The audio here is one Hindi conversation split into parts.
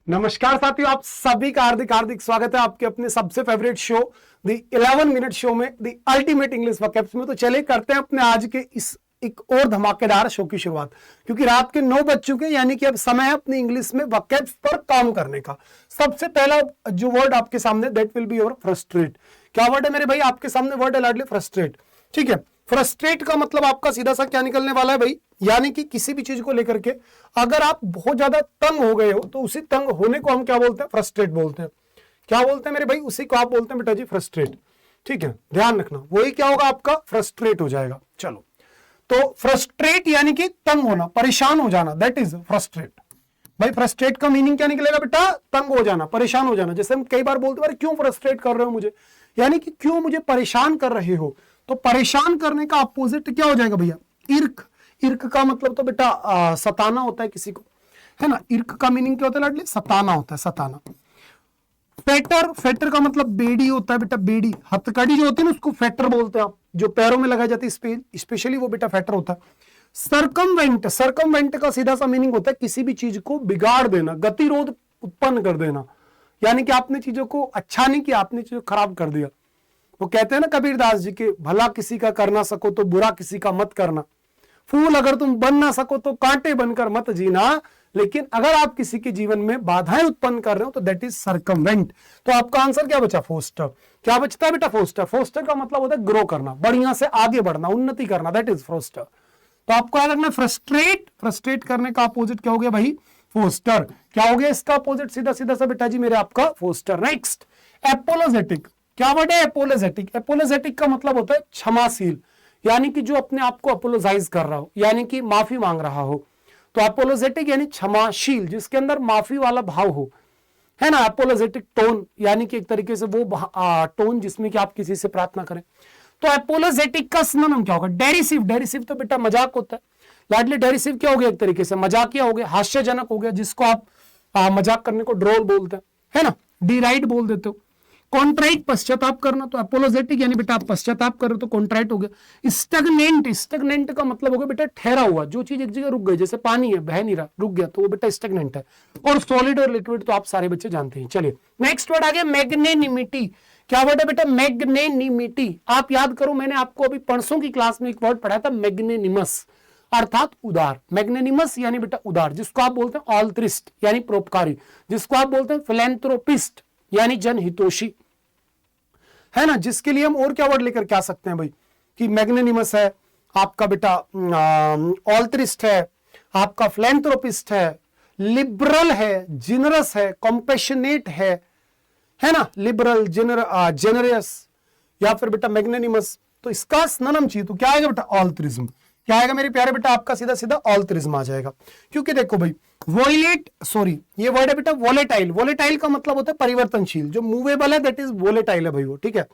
नमस्कार साथियों, आप सभी का हार्दिक हार्दिक स्वागत है आपके अपने सबसे favourite show the 11 minute show में, द अल्टीमेट इंग्लिश वोकैब्स में। तो चलिए करते हैं अपने आज के इस एक और धमाकेदार शो की शुरुआत, क्योंकि रात के 9 बज चुके हैं, यानी कि अब समय है अपनी इंग्लिश में वोकैब्स पर काम करने का। सबसे पहला जो वर्ड आपके सामने, that will be your frustrate. क्या वर्ड है मेरे भाई? आपके सामने वर्ड है लाडली फ्रस्ट्रेट। ठीक है, फ्रस्ट्रेट का मतलब आपका सीधा सा क्या निकलने वाला है भाई? यानी कि किसी भी चीज को लेकर के अगर आप बहुत ज्यादा तंग हो गए हो तो उसी तंग होने को हम क्या बोलते हैं? फ्रस्ट्रेट बोलते हैं। क्या बोलते हैं मेरे भाई? उसी को आप बोलते हैं बेटा जी फ्रस्ट्रेट। ठीक है, ध्यान रखना, वही क्या होगा आपका? फ्रस्ट्रेट हो जाएगा। चलो, तो फ्रस्ट्रेट यानी कि तंग होना, परेशान हो जाना, दैट इज फ्रस्ट्रेट। भाई फ्रस्ट्रेट का मीनिंग क्या निकलेगा बेटा? तंग हो जाना, परेशान हो जाना। जैसे हम कई बार बोलते हैं क्यों फ्रस्ट्रेट कर रहे हो मुझे, यानी कि क्यों मुझे परेशान कर रहे हो। तो परेशान करने का अपोजिट क्या हो जाएगा भैया? इर्क। इर्क का मतलब तो बेटा सताना होता है किसी को, है ना। इर्क का मीनिंग क्या होता है लाडली? सताना होता है, सताना। फेटर, फेटर का मतलब बेड़ी होता है बेटा, बेड़ी। हथकड़ी जो होती है ना उसको फेटर बोलते हैं आप, जो पैरों में लगाई जाती है स्पेशली वो बेटा फेटर होता है। सरकमवेंट, सरकमवेंट का सीधा सा मीनिंग होता है किसी भी चीज को बिगाड़ देना, गतिरोध उत्पन्न कर देना। यानी कि आपने चीजों को अच्छा नहीं किया, आपने चीजों को खराब कर दिया। वो कहते हैं ना कबीरदास जी के, भला किसी का कर ना सको तो बुरा किसी का मत करना। फूल अगर तुम बन ना सको तो कांटे बनकर मत जीना। लेकिन अगर आप किसी के जीवन में बाधाएं उत्पन्न कर रहे हो तो दैट इज सरकमवेंट। तो आपका आंसर क्या बचा? फोस्टर। क्या बचता है बेटा? फोस्टर। फोस्टर का मतलब होता है ग्रो करना, बढ़िया से आगे बढ़ना, उन्नति करना, दैट इज फोस्टर। तो आपको याद रखना फ्रस्ट्रेट, फ्रस्ट्रेट करने का अपोजिट क्या हो गया भाई? फोस्टर। क्या हो गया इसका अपोजिट? सीधा सीधा सा बेटा जी मेरे आपका फोस्टर। नेक्स्ट, एपोलोजेटिक। क्या वर्ड है? एपोलोजेटिक। एपोलोजेटिक का मतलब होता है क्षमाशील, यानी कि जो अपने आप को अपोलोजाइज कर रहा हो, यानी कि माफी मांग रहा हो। तो अपोलोजेटिक यानी क्षमाशील, जिसके अंदर माफी वाला भाव हो, है ना। अपोलोजेटिक टोन यानी कि एक तरीके से वो टोन जिसमें कि आप किसी से प्रार्थना करें। तो अपोलोजेटिक का सिनोनिम क्या होगा? डेरिसिव। डेरिसिव तो बेटा मजाक होता है लाडली। डेरिसिव क्या हो गया? एक तरीके से मजाकिया हो गया, हास्यजनक हो गया, जिसको आप मजाक करने को ड्रोल बोलते हैं, है ना। डिराइट बोल देते हो। कॉन्ट्राइट, पश्चाताप करना। तो अपोलोजेटिक यानी बेटा आप पश्चाताप कर रहे हो तो कॉन्ट्राइट हो गया। स्टगनेंट, स्टगनेंट का मतलब हो गया बेटा ठहरा हुआ, जो चीज एक जगह रुक गई, जैसे पानी है बह नहीं रहा, रुक गया, तो वो बेटा स्टगनेंट है। और सॉलिड और लिक्विड तो आप सारे बच्चे जानते हैं। चलिए नेक्स्ट वर्ड आ गया मैग्नेनिमिटी। क्या वर्ड है बेटा? मैग्नेनिमिटी। आप याद करो, मैंने आपको अभी परसों की क्लास में एक वर्ड पढ़ाया था मैग्नेनिमस, अर्थात उदार। मैग्नेनिमस यानी बेटा उदार, जिसको आप बोलते हैं ऑल्ट्रिस्ट यानी परोपकारी, जिसको आप बोलते हैं फिलैंथ्रोपिस्ट यानी जनहितोषी, है ना। जिसके लिए हम और क्या वर्ड लेकर के आ सकते हैं भाई? कि मैग्नेनिमस है आपका बेटा, ऑल्ट्रिस्ट है आपका, फिलैंथ्रोपिस्ट है, लिबरल है, जिनरस है, कॉम्पैशनेट है ना। लिबरल, जेनरस या फिर बेटा मैग्नेनिमस। तो इसका सिनोनिम चाहिए तो क्या आएगा बेटा? ऑल्ट्रिज्म। क्या आएगा मेरे प्यारे बेटा? आपका सीधा सीधा ऑल्ट्रिज्म आ जाएगा। क्योंकि देखो भाई, वोलेट, सॉरी ये वर्ड है बेटा वोलेटाइल। वोलेटाइल का मतलब होता है परिवर्तनशील, जो मूवेबल है दैट इज वोलेटाइल है भाई वो, ठीक है।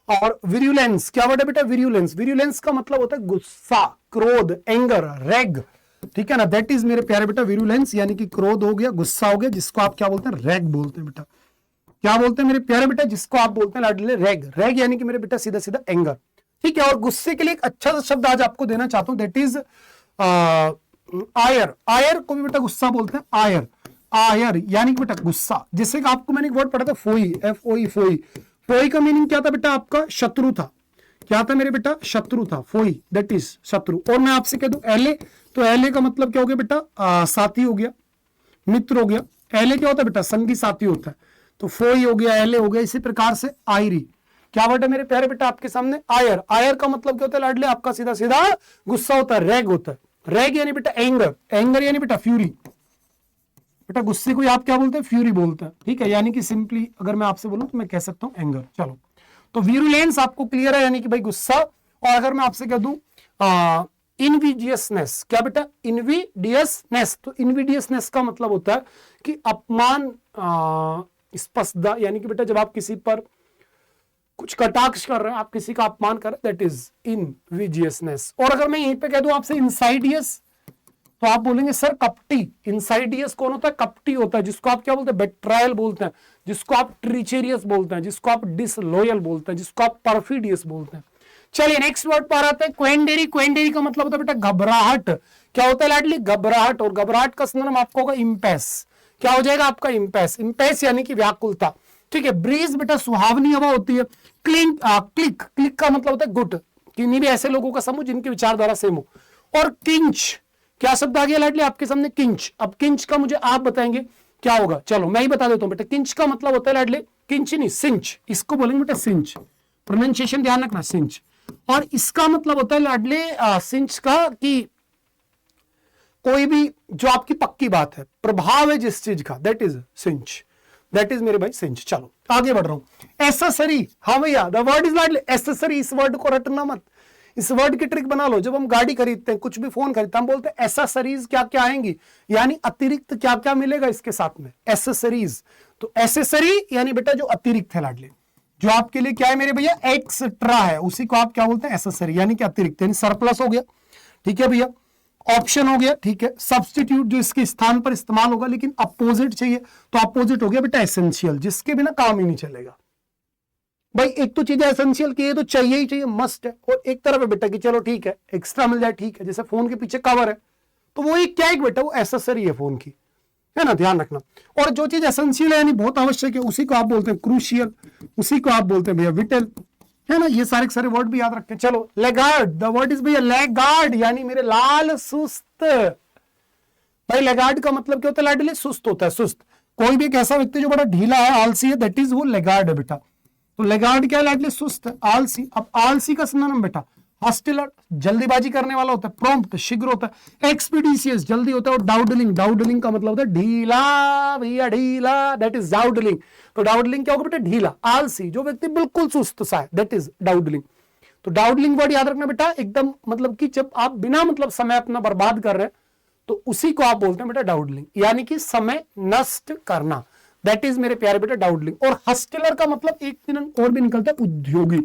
और विरुलेंस, क्या वर्ड है बेटा? विरुलेंस। विरुलेंस का मतलब होता है गुस्सा, क्रोध, एंगर, रेग, ठीक है ना। दैट इज मेरे प्यारे बेटा विरुलेंस, यानी कि क्रोध हो गया, गुस्सा हो गया, जिसको आप क्या बोलते हैं? रेग बोलते हैं बेटा। क्या बोलते हैं मेरे प्यारे बेटा? जिसको आप बोलते हैं लाडले रेग। रेग यानी कि मेरे बेटा सीधा सीधा एंगर, ठीक है। और गुस्से के लिए एक अच्छा सा शब्द आज आपको देना चाहता हूं, दैट इज आयर। आयर को भी बेटा गुस्सा बोलते हैं, आयर। आयर यानी कि बेटा गुस्सा। जैसे कि आपको मैंने एक वर्ड पढ़ा था फोई, FOE, फोई। फोई का मीनिंग क्या था बेटा? आपका शत्रु था। क्या था मेरे बेटा? शत्रु था। फोई दैट इज शत्रु। और मैं आपसे कह दूं एले, तो एले का मतलब क्या हो गया बेटा? साथी हो गया, मित्र हो गया। एले क्या होता है बेटा? संगी साथी होता है। तो फोई हो गया, एले हो गया। इसी प्रकार से आयरी, क्या वर्ड है मेरे प्यारे बेटा आपके सामने? आयर। आयर का मतलब क्या होता है लाडले? आपका सीधा सीधा गुस्सा होता है, रेग होता है। रेग यानी बेटा एंगर। एंगर यानी बेटा फ्यूरी। बेटा गुस्से को आप क्या बोलते हैं? फ्यूरी बोलते हैं, ठीक है। यानी कि सिंपली अगर मैं आपसे बोलूं तो मैं कह सकता हूं एंगर। चलो, तो विरुलेंस आपको क्लियर है, यानी कि भाई गुस्सा। और अगर मैं आपसे कह दूं इनविडियसनेस, क्या बेटा? इनविडियसनेस। तो इनविडियसनेस का मतलब होता है कि अपमान, स्पर्धा, यानी कि बेटा जब आप किसी पर कुछ कटाक्ष कर रहे हैं, आप किसी का अपमान कर रहे हैं, दैट इज इनविजियसनेस। और अगर मैं यहीं पे कह दूं आपसे इनसाइडियस, तो आप बोलेंगे सर कपटी। इनसाइडियस कौन होता है? कपटी होता है, जिसको आप क्या बोलते हैं? बेट्रायल बोलते हैं, जिसको आप ट्रीचेरियस बोलते हैं, जिसको आप डिसलॉयल बोलते हैं, जिसको आप परफिडियस बोलते हैं। चलिए नेक्स्ट वर्ड पर आते हैं, क्वेंडेरी। क्वेंडेरी का मतलब होता है बेटा घबराहट। क्या होता है लाडली? घबराहट। और घबराहट का सिनोनिम आपको होगा इम्पेस। क्या हो जाएगा आपका इम्पेस, इम्पेस यानी कि व्याकुलता, ठीक है। ब्रीज बेटा सुहावनी हवा होती है। क्लिंक क्लिक, क्लिक का मतलब होता है गुट, किन्हीं भी ऐसे लोगों का समूह जिनके विचारधारा सेम हो। और किंच, क्या शब्द आ गया लाडली आपके सामने, किंच। अब किंच का मुझे आप बताएंगे क्या होगा, चलो मैं ही बता देता हूं बेटा। किंच का मतलब होता है लाडले, किंच नहीं सिंच, इसको बोलेंगे बेटा सिंच, प्रोनाउंसिएशन ध्यान रखना सिंच। और इसका मतलब होता है लाडले सिंच का कि कोई भी जो आपकी पक्की बात है, प्रभाव है जिस चीज का, दैट इज सिंच, दैट इज मेरे भाई सिंच। चलो आगे बढ़ रहा हूं। एसेसरी, हाँ भैया द वर्ड इज लाडले एसेसरी, इस वर्ड को रटना मत, इस वर्ड की ट्रिक बना लो। जब हम गाड़ी खरीदते हैं, कुछ भी फोन खरीदते हैं, हम बोलते हैं एसेसरीज क्या क्या आएंगी, यानी अतिरिक्त क्या क्या मिलेगा इसके साथ में, एसेसरीज। तो एसेसरी यानी बेटा जो अतिरिक्त है लाडले, जो आपके लिए क्या है मेरे भैया, एक्स्ट्रा है, उसी को आप क्या बोलते हैं, एसेसरी, यानी कि अतिरिक्त, यानी सरप्लस हो गया, ठीक है भैया। ऑप्शन हो गया, ठीक है। सब्स्टिट्यूट जो इसके स्थान पर इस्तेमाल होगा, लेकिन अपोजिट चाहिए तो अपोजिट हो गया बेटा एसेंशियल, जिसके बिना काम ही नहीं चलेगा। भाई एक तो चीज एसेंशियल की है तो चाहिए ही चाहिए, मस्ट है, और एक तरफ है बेटा कि चलो ठीक है एक्स्ट्रा मिल जाए, ठीक है। जैसे फोन के पीछे कवर है तो वो एक क्या है बेटा, वो एसेसरी है फोन की, है ना, ध्यान रखना। और जो चीज एसेंशियल है यानी बहुत आवश्यक है, उसी को आप बोलते हैं क्रूशियल, उसी को आप बोलते हैं भैया विटल, है ना। ये सारे सारे वर्ड भी याद रखें। चलो लेगार्ड, द वर्ड इज भैया लेगार्ड, यानी मेरे लाल सुस्त। भाई लेगार्ड का मतलब क्या होता है लाडले, सुस्त होता है, सुस्त। कोई भी एक ऐसा व्यक्ति जो बड़ा ढीला है, आलसी है, दैट इज वो लेगार्ड है बेटा। तो लेगार्ड क्या है लाडले, सुस्त, आलसी। अब आलसी का सिनोनिम बेटा हॉस्टिलर, जल्दीबाजी करने वाला होता है, प्रॉम्प्ट शीघ्र होता है, एक्सपीडिशियस जल्दी होता है, और डाउडलिंग, डाउडलिंग का मतलब होता है ढीला भैया, ढीला, दैट इज डाउडलिंग। तो डाउडलिंग क्या होगा बेटा, ढीला, आलसी, जो व्यक्ति बिल्कुल सुस्त सा है, दैट इज डाउडलिंग। तो डाउडलिंग वर्ड याद रखना बेटा, एकदम मतलब कि जब आप बिना मतलब समय अपना बर्बाद कर रहे हैं तो उसी को आप बोलते हैं बेटा डाउडलिंग, यानी कि समय नष्ट करना, दैट इज मेरे प्यारे बेटा डाउडलिंग। और हस्टिलर का मतलब एक दिन और भी निकलता है उद्योगी,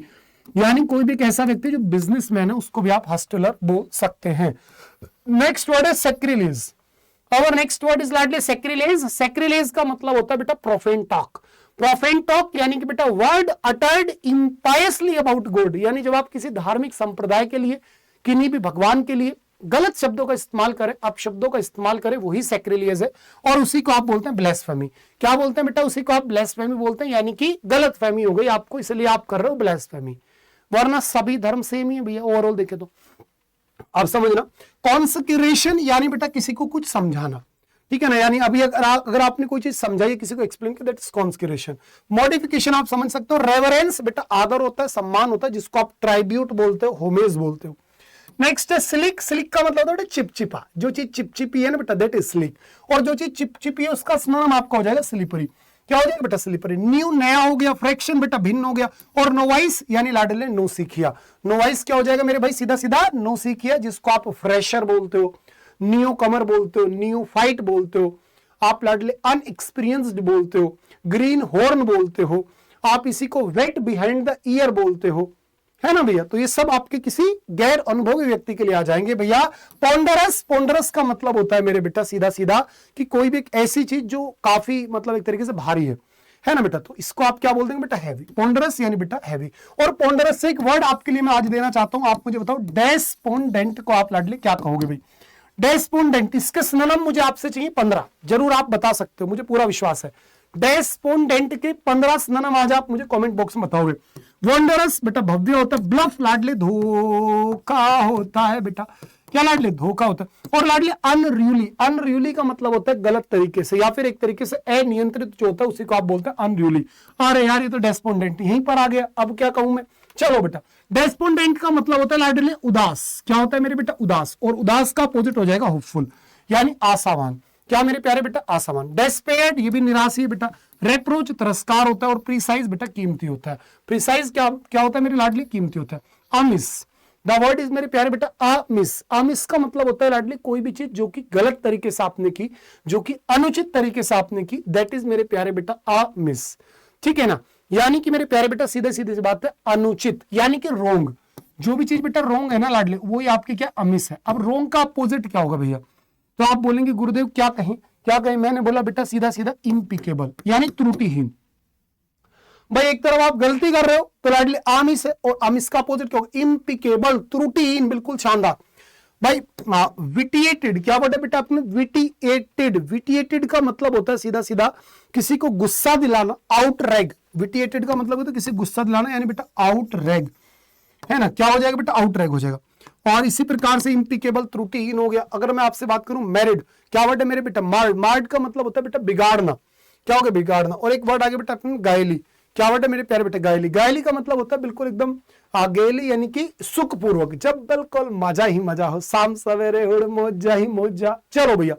यानी कोई भी एक ऐसा व्यक्ति जो बिजनेसमैन है, उसको भी आप हस्टिलर बोल सकते हैं। नेक्स्ट वर्ड है सैक्रिलेज। और next word is Ladli sacrilege. Sacrilege का मतलब होता है बेटा प्रोफेन टॉक। प्रोफेन टॉक यानी कि बेटा वर्ड अटर्ड इम्पायसली अबाउट गॉड, यानी जब आप किसी धार्मिक संप्रदाय के लिए, किन्हीं भी भगवान के लिए गलत शब्दों का इस्तेमाल करें, आप शब्दों का इस्तेमाल करें, वही सैक्रिलेज है। और उसी को आप बोलते हैं ब्लेसफेमी। क्या बोलते हैं बेटा, उसी को आप ब्लेसफेमी बोलते हैं, यानी कि गलत फहमी हो गई आपको, इसलिए आप कर रहे हो ब्लेसफेमी, वरना सभी धर्म सेम ही है भैया, ओवरऑल देखे तो। अब समझना, कॉन्सेक्रेशन यानी बेटा किसी को कुछ समझाना, ठीक है ना, यानी अभी अगर आपने कोई चीज समझाई, किसी को एक्सप्लेन किया, दैट इज कॉन्सेक्रेशन। मॉडिफिकेशन आप समझ सकते हो, रेवरेंस बेटा आदर होता है, सम्मान होता है, जिसको आप ट्राइब्यूट बोलते हो, होमेज बोलते हो। नेक्स्ट है स्लिक। स्लिक का मतलब होता है चिपचिपा, जो चीज चिपचिपी है ना बेटा, दैट इज स्लिक। और जो चीज चिपचिपी है उसका सिनोनिम आपका हो जाएगा स्लिपरी। क्या हो जाएगा बेटा, स्लिपरी। न्यू नया हो गया, फ्रैक्शन बेटा भिन्न हो गया। और नोवाइस यानी लाडले नो सीखिया। नोवाइस क्या हो जाएगा मेरे भाई, सीधा सीधा नो सीखिया, जिसको आप फ्रेशर बोलते हो, न्यू कमर बोलते हो, न्यू फाइट बोलते हो, आप लाडले अनएक्सपीरियंस्ड बोलते हो, ग्रीन हॉर्न बोलते हो, आप इसी को वेट बिहाइंड द ईयर बोलते हो, है ना भैया। तो ये सब आपके किसी गैर अनुभवी व्यक्ति के लिए आ जाएंगे भैया। पोंडरस, पोंडरस का मतलब होता है मेरे बेटा सीधा सीधा कि कोई भी एक ऐसी चीज जो काफी मतलब एक तरीके से भारी है ना बेटा, तो इसको आप क्या बोल देंगे बेटा, हैवी। पोंडरस यानी बेटा हैवी। और पोंडरस से एक वर्ड आपके लिए मैं आज देना चाहता हूं, आप मुझे बताओ डेस्पोंडेंट को आप लाडले क्या कहोगे भाई। डेस्पोंडेंट, इसके सिनोनिम मुझे आपसे चाहिए 15, जरूर आप बता सकते हो, मुझे पूरा विश्वास है। डेस्पोंडेंट के 15 सिनोनिम आज आप मुझे कमेंट बॉक्स में बताओगे। वंडरस बेटा भव्य होता है, ब्लफ लाडले धोखा होता है बेटा, क्या लाडले धोखा होता है। और लाडले अनरियली, अनरियली का मतलब होता है गलत तरीके से, या फिर एक तरीके से अनियंत्रित जो होता है उसी को आप बोलते हैं अनरियली। अरे यार ये तो डेस्पोंडेंट यहीं पर आ गया, अब क्या कहूं मैं। चलो बेटा, डेस्पोंडेंट का मतलब होता है लाडले उदास। क्या होता है मेरे बेटा, उदास। और उदास का अपोजिट हो जाएगा होपफुल, यानी आशावान। क्या मेरे प्यारे बेटा, आशावान। डेस्पेयर्ड ये भी निराश है बेटा। रेप्रोच तिरस्कार होता है। और प्रिसाइज बेटा कीमती होता है। प्रिसाइज क्या होता है मेरे लाडली, कीमती होता है। अमिस, द वर्ड इज मेरे प्यारे बेटा अमिस। अमिस का मतलब होता है लाडली कोई भी चीज जो कि गलत तरीके से आपने की, जो कि अनुचित तरीके से आपने की, दैट इज मेरे प्यारे बेटा अमिस, ठीक है ना। यानी कि मेरे प्यारे बेटा सीधे सीधे से बात है, अनुचित यानी कि रोंग। जो भी चीज बेटा रोंग है ना लाडले, वो ही आपकी क्या, अमिस है। अब रोंग का अपोजिट क्या होगा भैया, तो आप बोलेंगे गुरुदेव क्या कहें, क्या कहें। मैंने बोला बेटा सीधा सीधा इम्पिकेबल, यानी त्रुटिहीन। भाई एक तरफ आप गलती कर रहे हो तो लाडली आमिस है, और आमिस का अपोजिट क्या होगा, इम्पिकेबल, त्रुटिहीन, बिल्कुल शानदार। भाई विटिएटेड क्या वर्ड है बेटा आपने, विटिएटेड। विटिएटेड का मतलब होता है सीधा सीधा किसी को गुस्सा दिलाना, आउटरैग। विटिएटेड का मतलब होता है किसी गुस्सा दिलाना, यानी बेटा आउटरैग, है ना। क्या हो जाएगा बेटा, आउटरैग हो जाएगा। और इसी प्रकार से इम्पिकेबल, त्रुटिहीन हो गया। अगर मैं आपसे बात करूं मैरिड, क्या वर्ड है मेरे बेटा, मार्ड। मार्ड का मतलब होता है बेटा बिगाड़ना, क्या हो गया, बिगाड़ना। और एक वर्ड आगे बेटा गायली, क्या वर्ड है मेरे प्यारे बेटा, गायली। गायली का मतलब होता है बिल्कुल एकदम गेली, यानी कि सुखपूर्वक, जब बिल्कुल मजा ही मजा हो, शाम सवेरे हुड़ मौजा ही मौजा। चलो भैया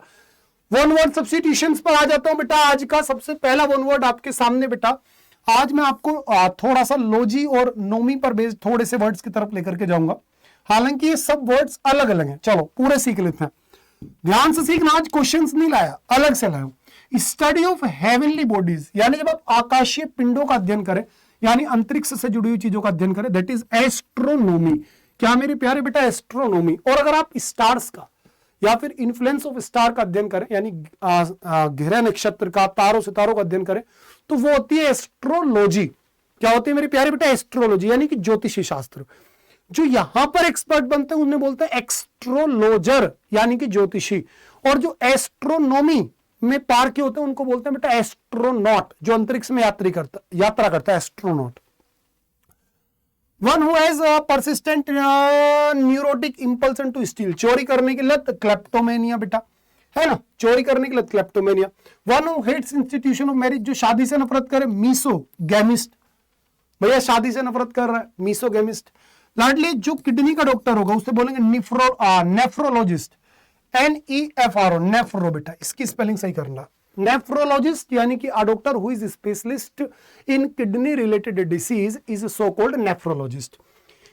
वन वर्ड सब्स्टिट्यूशंस पर आ जाता हूं बेटा। आज का सबसे पहला वन वर्ड आपके सामने बेटा, आज मैं आपको थोड़ा सा लॉजी और नोमी पर बेस्ड थोड़े से वर्ड्स की तरफ लेकर के जाऊंगा। हालांकि ये सब वर्ड्स अलग अलग हैं, चलो पूरे सीख लेते हैं। ध्यान से सीखना, आज क्वेश्चंस नहीं लाया, अलग से लाया। स्टडी ऑफ हेवनली बॉडीज, यानी जब आप आकाशीय पिंडों का अध्ययन करें, यानी अंतरिक्ष से जुड़ी हुई चीजों का अध्ययन करें, दैट इज एस्ट्रोनॉमी। क्या मेरे प्यारे बेटा, एस्ट्रोनॉमी। और अगर आप स्टार्स का या फिर इन्फ्लुएंस ऑफ स्टार का अध्ययन करें, यानी गहरे नक्षत्र का, तारों सितारों का अध्ययन करें, तो वो होती है एस्ट्रोलॉजी। क्या होती है मेरे प्यारे बेटा, एस्ट्रोलॉजी, यानी कि ज्योतिषी शास्त्र। जो यहां पर एक्सपर्ट बनते हैं उन्हें बोलते हैं एक्स्ट्रोलॉजर, यानी कि ज्योतिषी। और जो एस्ट्रोनॉमी में पार के होते हैं उनको बोलते हैं बेटा एस्ट्रोनॉट, जो अंतरिक्ष में यात्रा करता है, astronaut. One who has persistent neurotic impulsion to steal, चोरी करने की लत, क्लेप्टोमेनिया बेटा, है ना, चोरी करने की लत, kleptomania. One who hates institution of marriage, जो शादी से नफरत करे, मीसोगैमिस्ट। भैया शादी से नफरत कर रहा है, मीसोगैमिस्ट। लाडली जो किडनी का डॉक्टर होगा उसे बोलेंगे नेफ्रोलॉजिस्ट, NEFRO, नेफ्रो बेटा, इसकी स्पेलिंग सही करना। नेफ्रोलॉजिस्ट यानी कि a doctor who is specialist in kidney related disease is so called nephrologist.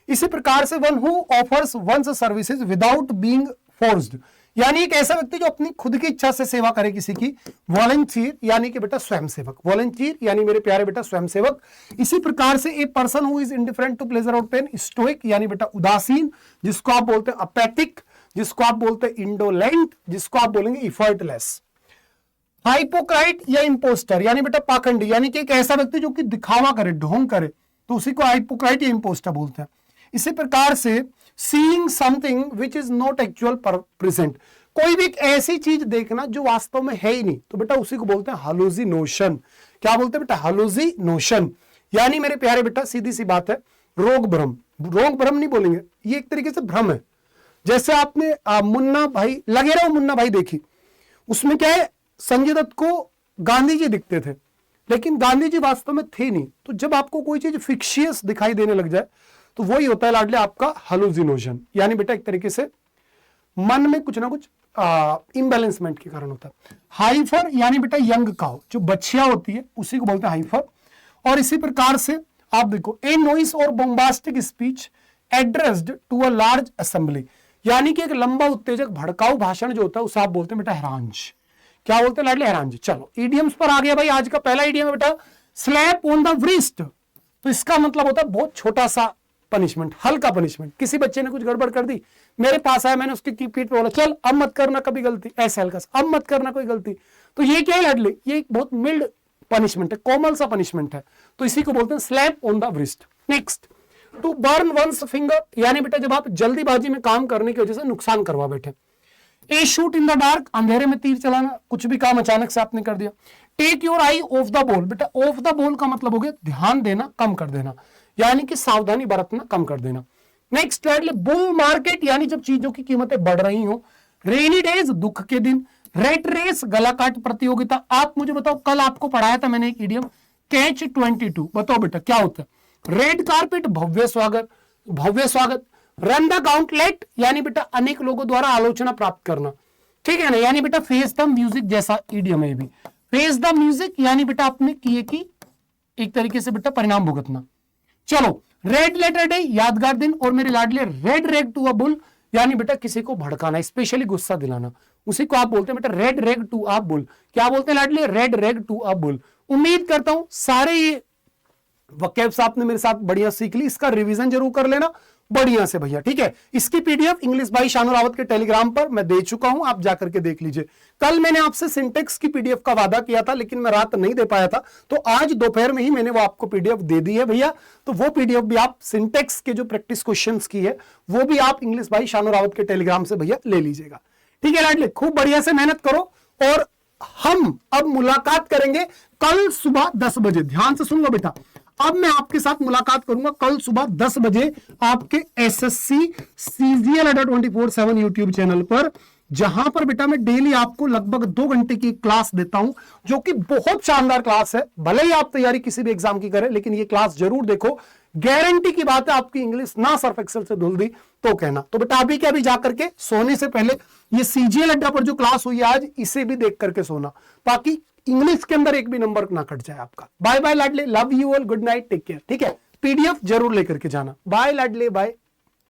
इसी प्रकार से one who offers one's services without being forced, यानी एक ऐसा व्यक्ति जो अपनी खुद की इच्छा से सेवा करे किसी की, वॉलंटियर यानी कि बेटा स्वयंसेवक। वॉलंटियर यानी मेरे प्यारे बेटा स्वयंसेवक। इसी प्रकार से a person who is indifferent to pleasure और पेन, स्टोइक यानी बेटा उदासीन, जिसको आप बोलते हैं अपैथिक, जिसको आप बोलते हैं इंडोलेंट, जिसको आप बोलेंगे इफर्टलेस। हाइपोक्राइट या इंपोस्टर यानी बेटा पाखंडी, यानी कि एक ऐसा व्यक्ति जो कि दिखावा करे, ढोंग करे, तो उसी को हाइपोक्राइट या इंपोस्टर बोलते हैं। इसी प्रकार से seeing something which is not actual present, कोई भी एक ऐसी चीज देखना जो वास्तव में है ही नहीं, तो बेटा उसी को बोलते हैं हालुसिनोशन। क्या बोलते हैं बेटा, हालुसिनोशन। यानी मेरे प्यारे बेटा सीधी सी बात है, रोग भ्रम। रोग भ्रम नहीं बोलेंगे, ये एक तरीके से भ्रम है। जैसे आपने मुन्ना भाई, लगे रहो मुन्ना भाई देखी, उसमें क्या है, संजय दत्त को गांधी जी दिखते थे, लेकिन गांधी जी वास्तव में थे नहीं। तो जब आपको कोई चीज फिक्शियस दिखाई देने लग जाए तो वही होता है लाडले आपका हालुसिनोशन, यानी बेटा एक तरीके से मन में कुछ ना कुछ इम्बैलेंसमेंट के कारण होता है। हाइफर यानी बेटा यंग काउ, जो बच्चिया होती है उसी को बोलते हैं हाइफर। और इसी प्रकार से आप देखो, ए नॉइस और bombastic speech addressed to a large assembly, यानी कि एक लंबा उत्तेजक भड़काऊ भाषण जो होता है उसे आप बोलते हैं बेटा हैरांज। क्या बोलते हैं लाडले, हैरांज। चलो इडियम्स पर आ गया भाई। आज का पहला इडियम है बेटा स्लैप ऑन द व्रिस्ट, तो इसका मतलब होता है बहुत छोटा सा पनिशमेंट, हल्का पनिशमेंट। किसी बच्चे ने कुछ गड़बड़ कर दी, मेरे पास आया, मैंने उसकी पीठ पे बोला चल अब मत करना कभी गलती, ऐसे हल्का सा, अब मत करना कोई गलती, तो ये क्या है लाडले, ये एक बहुत मिल्ड पनिशमेंट है, कोमल सा पनिशमेंट है, तो इसी को बोलते हैं slap on the wrist. Next, to burn one's finger, यानी बेटा जब आप जल्दीबाजी में काम करने की वजह से नुकसान करवा बैठे। ए शूट इन द डार्क, अंधेरे में तीर चलाना, कुछ भी काम अचानक से आपने कर दिया। Take your eye off the ball, बेटा ऑफ द बॉल का मतलब हो गया ध्यान देना कम कर देना, यानी कि सावधानी बरतना कम कर देना। नेक्स्ट, बुल मार्केट, यानी जब चीजों की कीमतें बढ़ रही हो। रेनी डेज, दुख के दिन। रेट रेस, गला काट प्रतियोगिता। आप मुझे बताओ, कल आपको पढ़ाया था मैंने एक इडियम, कैच 22, बताओ बेटा क्या होता है। रेड कारपेट, भव्य स्वागत, भव्य स्वागत। रन द गाउंटलेट, यानी बेटा अनेक लोगों द्वारा आलोचना प्राप्त करना, ठीक है ना, यानी बेटा फेस द म्यूजिक जैसा इडियम है भी। फेस द म्यूजिक यानी बेटा अपने किए की एक तरीके से बेटा परिणाम भुगतना। चलो, रेड लेटर डे, यादगार दिन। और मेरे लाडले रेड रेग टू अ बुल, यानी बेटा किसी को भड़काना, स्पेशली गुस्सा दिलाना, उसी को आप बोलते हैं बेटा रेड रेग टू अ बुल। क्या बोलते हैं लाडले, रेड रेग टू अ बुल। उम्मीद करता हूं सारे ये वोकैब्स आपने मेरे साथ बढ़िया सीख ली, इसका रिवीजन जरूर कर लेना बढ़िया से भैया, ठीक है। इसकी PDF English by Shanu Rawat के टेलीग्राम पर मैं दे चुका हूं, आप जाकर के देख लीजिए। कल मैंने आपसे सिंटेक्स की पीडीएफ का वादा किया था, लेकिन मैं रात नहीं दे पाया था, तो आज दोपहर में ही मैंने वो आपको पीडीएफ दे दी है भैया। तो वो पीडीएफ भी आप सिंटेक्स के जो प्रैक्टिस क्वेश्चंस की है वो भी आप इंग्लिश बाई शानू रावत के टेलीग्राम से भैया ले लीजिएगा, ठीक है लाडले। खूब बढ़िया से मेहनत करो और हम अब मुलाकात करेंगे कल सुबह 10 बजे। ध्यान से सुन लो बेटा, अब मैं आपके साथ मुलाकात करूंगा कल सुबह 10 बजे आपके एसएससी सीजीएल अड्डा 24/7 यूट्यूब चैनल पर, जहां पर बेटा मैं डेली आपको लगभग 2 घंटे की क्लास देता हूं, जो कि बहुत शानदार क्लास है। भले ही आप तैयारी किसी भी एग्जाम की करें, लेकिन ये क्लास जरूर देखो, गारंटी की बात है आपकी इंग्लिश ना सर्फ एक्सेल से धुल दी तो कहना। तो बेटा अभी के अभी जाकर के सोने से पहले ये सीजीएल अड्डा पर जो क्लास हुई है आज, इसे भी देख करके सोना, ताकि इंग्लिश के अंदर एक भी नंबर ना कट जाए आपका। बाय बाय लाडले, love you all, good night, take care, ठीक है। पीडीएफ जरूर लेकर के जाना। बाय लाडले, बाय।